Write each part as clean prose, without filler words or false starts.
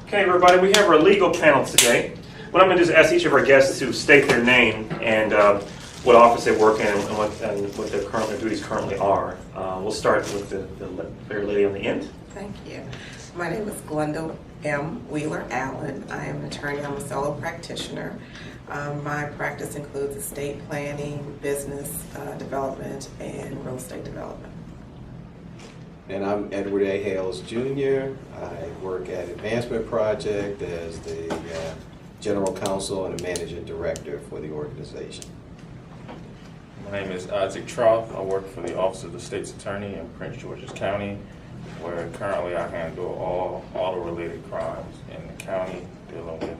Okay, everybody, we have our legal panel today. What I'm going to do is ask each of our guests to state their name and what office they work in and what their duties currently are. We'll start with the fair lady on the end. Thank you. My name is Glenda M. Wheeler-Allen. I am an attorney. I'm a solo practitioner. My practice includes estate planning, business development, and real estate development. And I'm Edward A. Hales Jr. I work at Advancement Project as the General Counsel and the Managing Director for the organization. My name is Isaac Trouth. I work for the Office of the State's Attorney in Prince George's County, where currently I handle all auto-related crimes in the county, dealing with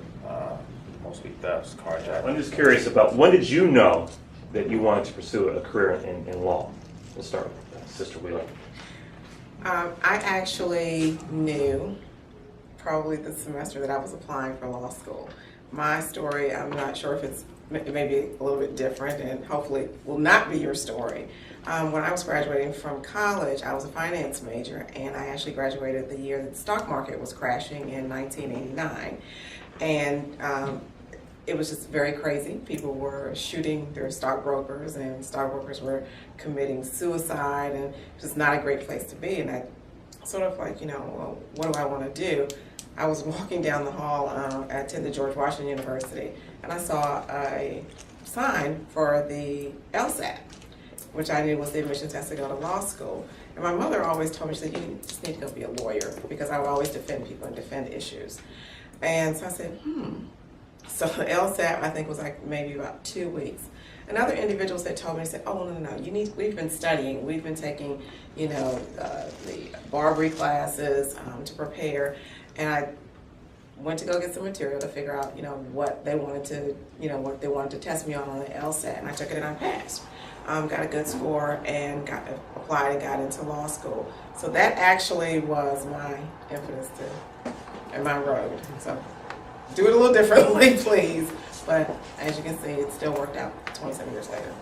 mostly thefts, carjacking. I'm just curious about when did you know that you wanted to pursue a career in law? We'll start with Sister Wheeler. I actually knew probably the semester that I was applying for law school. My story, I'm not sure if it's maybe a little bit different and hopefully will not be your story. When I was graduating from college, I was a finance major, and I actually graduated the year that the stock market was crashing in 1989. And it was just very crazy. People were shooting their stockbrokers, and stockbrokers were committing suicide, and it was not a great place to be. And I sort of like, well, what do I want to do? I was walking down the hall. I attended George Washington University, and I saw a sign for the LSAT, which I knew was the admission test to go to law school. And my mother always told me, she said, you just need to go be a lawyer, because I would always defend people and defend issues. And so I said, So the LSAT, I think, was like maybe about 2 weeks. And other individuals that told me, said, oh, no, we've been studying, we've been taking, the Barbary classes to prepare. And I went to go get some material to figure out, what they wanted to test me on the LSAT. And I took it and I passed. Got a good score and applied and got into law school. So that actually was my impetus and my road. So do it a little differently, please. But as you can see, it still worked out 27 years later.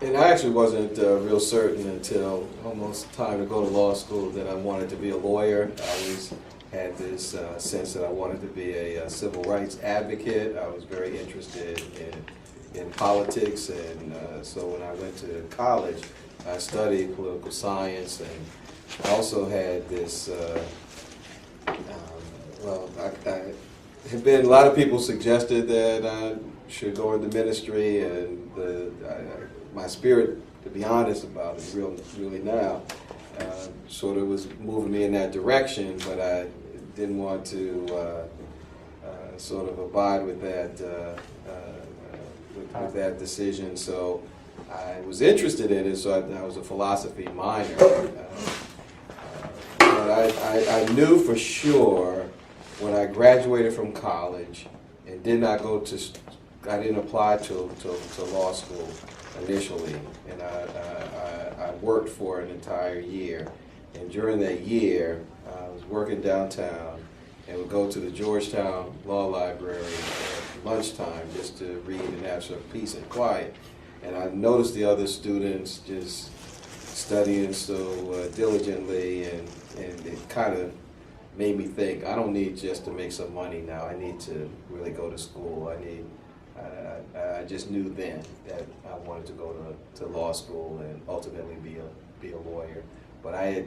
And I actually wasn't real certain until almost time to go to law school that I wanted to be a lawyer. I always had this sense that I wanted to be a civil rights advocate. I was very interested in politics, and so when I went to college, I studied political science, and I also had this, I have been, a lot of people suggested that I should go into ministry, and my spirit, to be honest about it, really now, sort of was moving me in that direction, but I didn't want to sort of abide with that with that decision. So I was interested in it, so I was a philosophy minor. But I knew for sure when I graduated from college and did not I didn't apply to law school initially, and I worked for an entire year. And during that year, I was working downtown and would go to the Georgetown Law Library at lunchtime just to read and have some peace and quiet. And I noticed the other students just studying so diligently, and it kind of made me think, I don't need just to make some money now. I need to really go to school. I just knew then that I wanted to go to law school and ultimately be a lawyer. But I had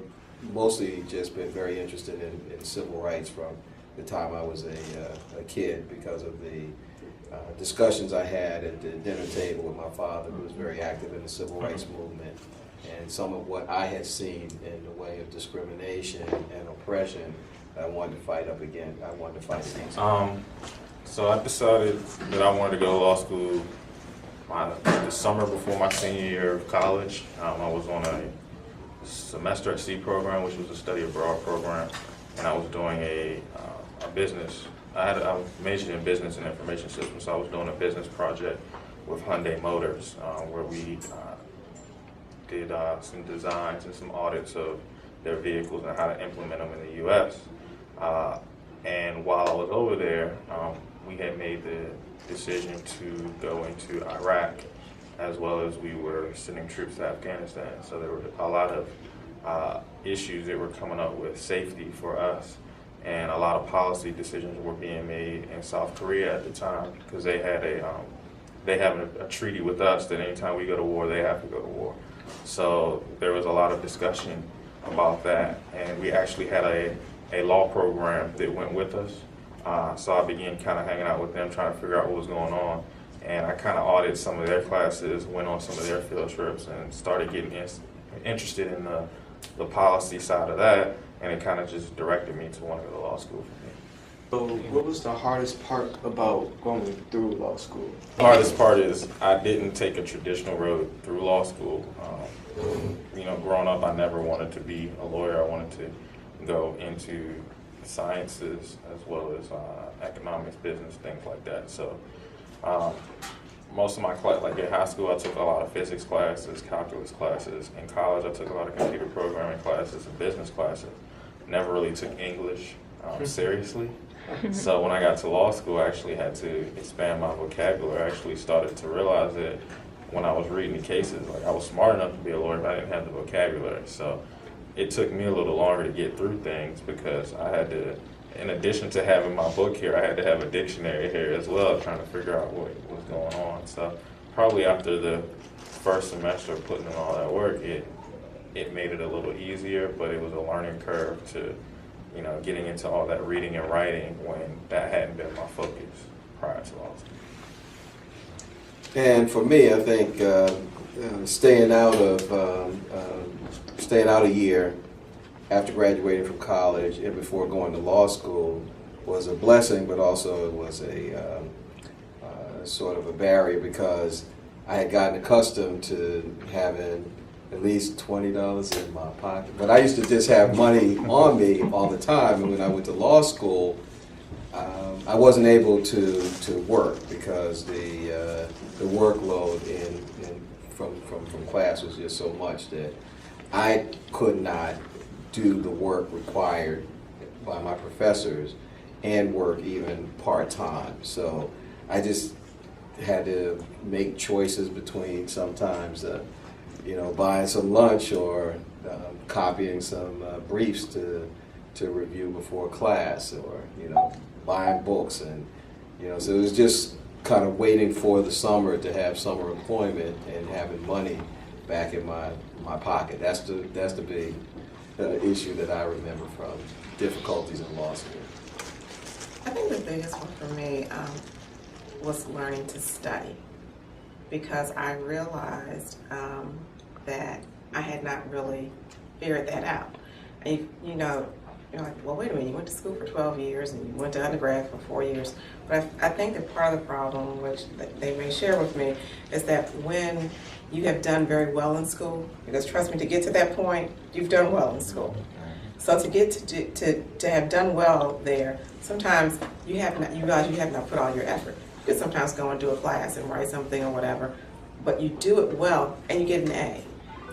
mostly just been very interested in civil rights from the time I was a kid, because of the discussions I had at the dinner table with my father, who was very active in the civil rights movement, and some of what I had seen in the way of discrimination and oppression. I wanted to fight up again. I wanted to fight against. So I decided that I wanted to go to law school the summer before my senior year of college. I was on a semester at C program, which was a study abroad program, and I was doing a business. I majored in business and information systems, so I was doing a business project with Hyundai Motors, where we did some designs and some audits of their vehicles and how to implement them in the U.S. And while I was over there, we had made the decision to go into Iraq, as well as we were sending troops to Afghanistan. So there were a lot of issues that were coming up with safety for us. and a lot of policy decisions were being made in South Korea at the time because they had a treaty with us that anytime we go to war, they have to go to war. So there was a lot of discussion about that, and we actually had a law program that went with us. So I began kind of hanging out with them, trying to figure out what was going on. And I kind of audited some of their classes, went on some of their field trips, and started getting interested in the policy side of that. And it kind of just directed me to want to go to law school for me. So what was the hardest part about going through law school? The hardest part is I didn't take a traditional road through law school. Growing up, I never wanted to be a lawyer. I wanted to go into sciences as well as economics, business, things like that. So most of my class, like in high school, I took a lot of physics classes, calculus classes. In college, I took a lot of computer programming classes and business classes. Never really took English seriously. So when I got to law school, I actually had to expand my vocabulary. I actually started to realize that when I was reading the cases, like I was smart enough to be a lawyer, but I didn't have the vocabulary. So it took me a little longer to get through things because I had to, in addition to having my book here, I had to have a dictionary here as well, trying to figure out what was going on. So probably after the first semester of putting in all that work, it made it a little easier, but it was a learning curve to, getting into all that reading and writing when that hadn't been my focus prior to law school. And for me, I think staying out a year after graduating from college and before going to law school was a blessing, but also it was a sort of a barrier because I had gotten accustomed to having at least $20 in my pocket. But I used to just have money on me all the time, and when I went to law school, I wasn't able to work because the workload from class was just so much that I could not do the work required by my professors and work even part-time. So I just had to make choices between sometimes buying some lunch or copying some briefs to review before class, or buying books, and so it was just kind of waiting for the summer to have summer employment and having money back in my pocket. That's the big issue that I remember from difficulties in law school. I think the biggest one for me was learning to study, because I realized that I had not really figured that out. And you're like, well, wait a minute, you went to school for 12 years and you went to undergrad for 4 years. But I think that part of the problem, which they may share with me, is that when you have done very well in school, because trust me, to get to that point, you've done well in school. So to get to have done well there, sometimes you realize you have not put all your effort. You could sometimes go and do a class and write something or whatever, but you do it well and you get an A.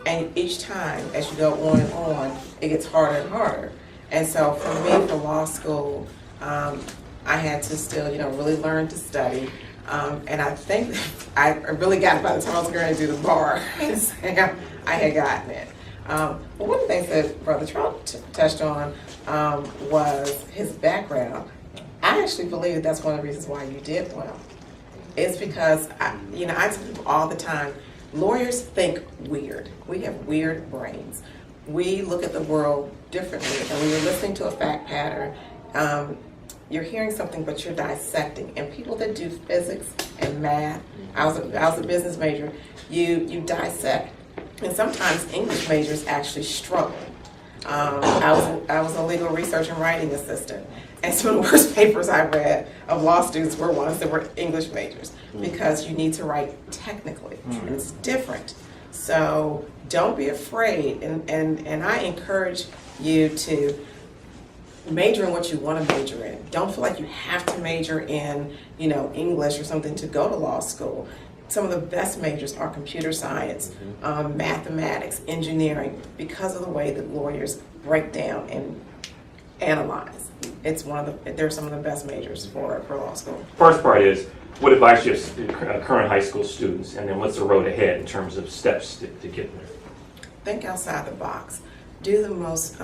And each time, as you go on, it gets harder and harder. And so for me, for law school, I had to still, really learn to study. And I think I really got it by the time I was going to do the bar exam, I had gotten it. But one of the things that Brother Trouth touched on was his background. I actually believe that that's one of the reasons why you did well. It's because, I tell people all the time, lawyers think weird. We have weird brains. We look at the world differently, and when you're listening to a fact pattern, you're hearing something, but you're dissecting. And people that do physics and math, I was a business major, you dissect. And sometimes English majors actually struggle. I was a legal research and writing assistant, and some of the worst papers I read of law students were ones that were English majors, because you need to write technically, and it's different. So don't be afraid, and I encourage you to major in what you want to major in. Don't feel like you have to major in, English or something to go to law school. Some of the best majors are computer science, mathematics, engineering, because of the way that lawyers break down and analyze. They're some of the best majors for law school. First part is, what advice do you have to current high school students, and then what's the road ahead in terms of steps to get there? Think outside the box. Do the most,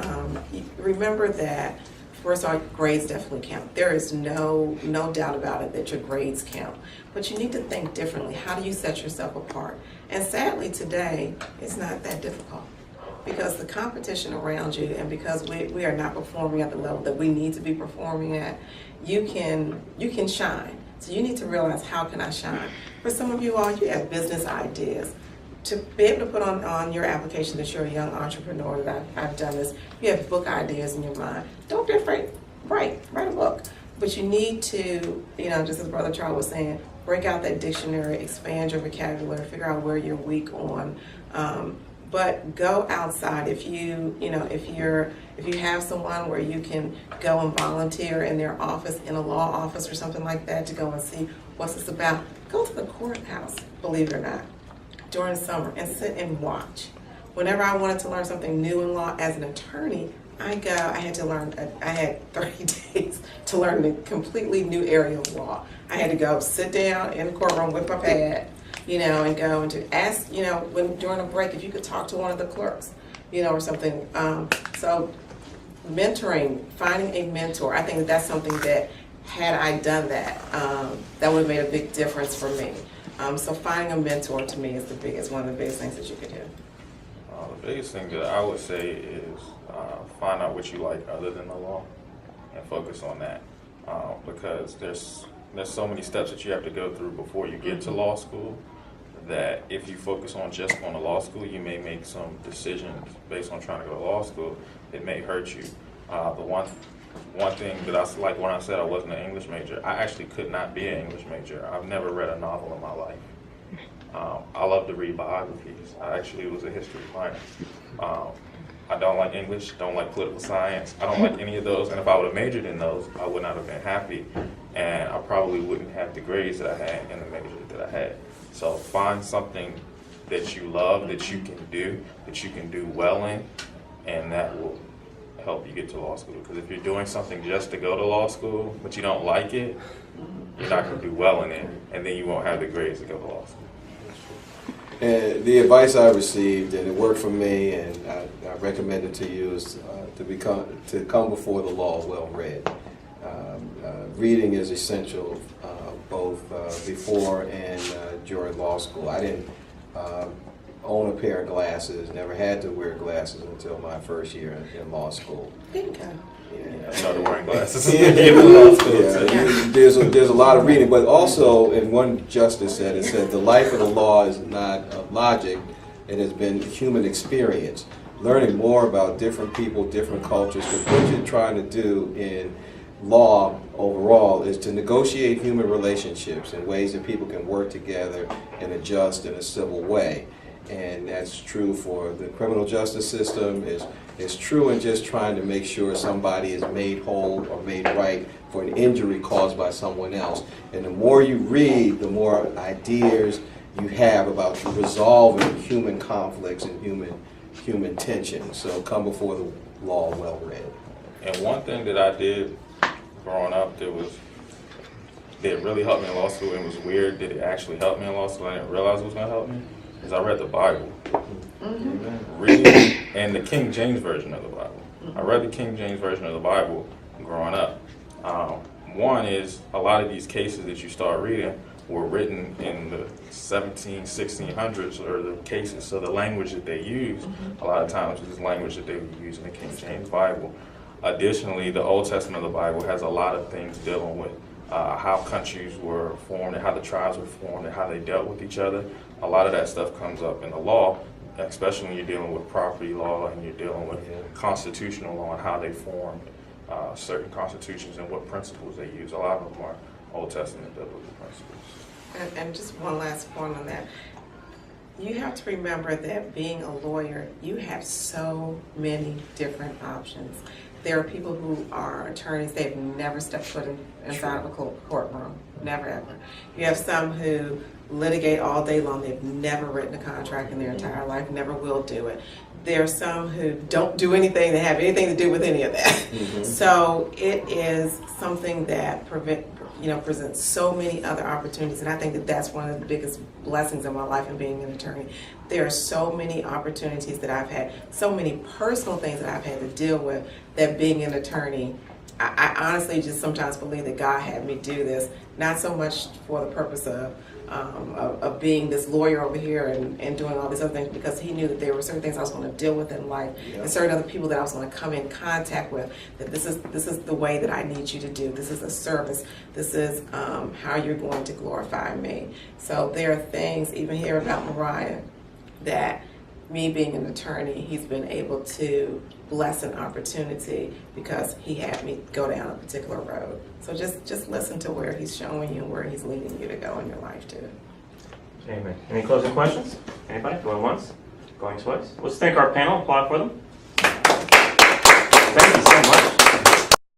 remember that First of all, grades definitely count. There is no doubt about it that your grades count. But you need to think differently. How do you set yourself apart? And sadly today, it's not that difficult. Because the competition around you, and because we are not performing at the level that we need to be performing at, you can shine. So you need to realize, how can I shine? For some of you all, you have business ideas. To be able to put on your application that you're a young entrepreneur, that I've done this, you have book ideas in your mind. Don't be afraid. Write a book. But you need to, just as Brother Charles was saying, break out that dictionary, expand your vocabulary, figure out where you're weak on. But go outside. If you have someone where you can go and volunteer in their office, in a law office or something like that, to go and see what's this about, go to the courthouse, believe it or not, during summer, and sit and watch. Whenever I wanted to learn something new in law as an attorney, I had 30 days to learn a completely new area of law. I had to go sit down in the courtroom with my pad, and go and to ask, during a break, if you could talk to one of the clerks, or something. So mentoring, finding a mentor, I think that's something that, had I done that, that would have made a big difference for me. So finding a mentor, to me, is one of the biggest things that you could do. The biggest thing that I would say is find out what you like other than the law and focus on that, because there's so many steps that you have to go through before you get to law school, that if you focus on just going to law school, you may make some decisions based on trying to go to law school. It may hurt you. The one thing that I like, when I said I wasn't an English major, I actually could not be an English major. I've never read a novel in my life. I love to read biographies. I actually was a history minor. I don't like English, don't like political science. I don't like any of those, and if I would have majored in those, I would not have been happy, and I probably wouldn't have the grades that I had in the major that I had. So find something that you love, that you can do well in, and that will help you get to law school. Because if you're doing something just to go to law school, but you don't like it, you're not going to do well in it, and then you won't have the grades to go to law school. And the advice I received, and it worked for me, and I recommend it to you, is to come before the law well read. Reading is essential, both before and during law school. I didn't own a pair of glasses, never had to wear glasses until my first year in law school. I started wearing glasses. There's a lot of reading, but also, and one justice said, the life of the law is not logic, it has been human experience. Learning more about different people, different cultures, because what you're trying to do in law overall is to negotiate human relationships in ways that people can work together and adjust in a civil way. And that's true for the criminal justice system. It's true in just trying to make sure somebody is made whole or made right for an injury caused by someone else. And the more you read, the more ideas you have about resolving human conflicts and human tension. So come before the law well read. And one thing that I did growing up that really helped me in law school, and it was weird that it actually helped me in law school, I didn't realize it was going to help me, is I read the Bible. Reading, and the King James Version of the Bible. I read the King James Version of the Bible growing up. One is, a lot of these cases that you start reading were written in the 1600s, or the cases, so the language that they use a lot of times is language that they would use in the King James Bible. Additionally, the Old Testament of the Bible has a lot of things dealing with how countries were formed and how the tribes were formed and how they dealt with each other. A lot of that stuff comes up in the law, especially when you're dealing with property law and you're dealing with constitutional law and how they formed certain constitutions and what principles they use. A lot of them are Old Testament biblical principles. And just one last point on that. You have to remember that being a lawyer, you have so many different options. There are people who are attorneys, they've never stepped foot inside of a courtroom, never ever. You have some who litigate all day long, they've never written a contract in their entire life, never will do it. There are some who don't do anything that have anything to do with any of that. So it is something that presents so many other opportunities, and I think that that's one of the biggest blessings in my life in being an attorney. There are so many opportunities that I've had, so many personal things that I've had to deal with, that being an attorney I honestly just sometimes believe that God had me do this, not so much for the purpose of being this lawyer over here and doing all these other things, because he knew that there were certain things I was going to deal with in life, and certain other people that I was going to come in contact with, that this is the way that I need you to do. This is a service. This is how you're going to glorify me. So there are things, even here about Moriah, that me being an attorney, he's been able to bless an opportunity because he had me go down a particular road. So just listen to where he's showing you and where he's leading you to go in your life too. Amen. Any closing questions? Anybody? Going once? Going twice? Let's thank our panel. Applaud for them.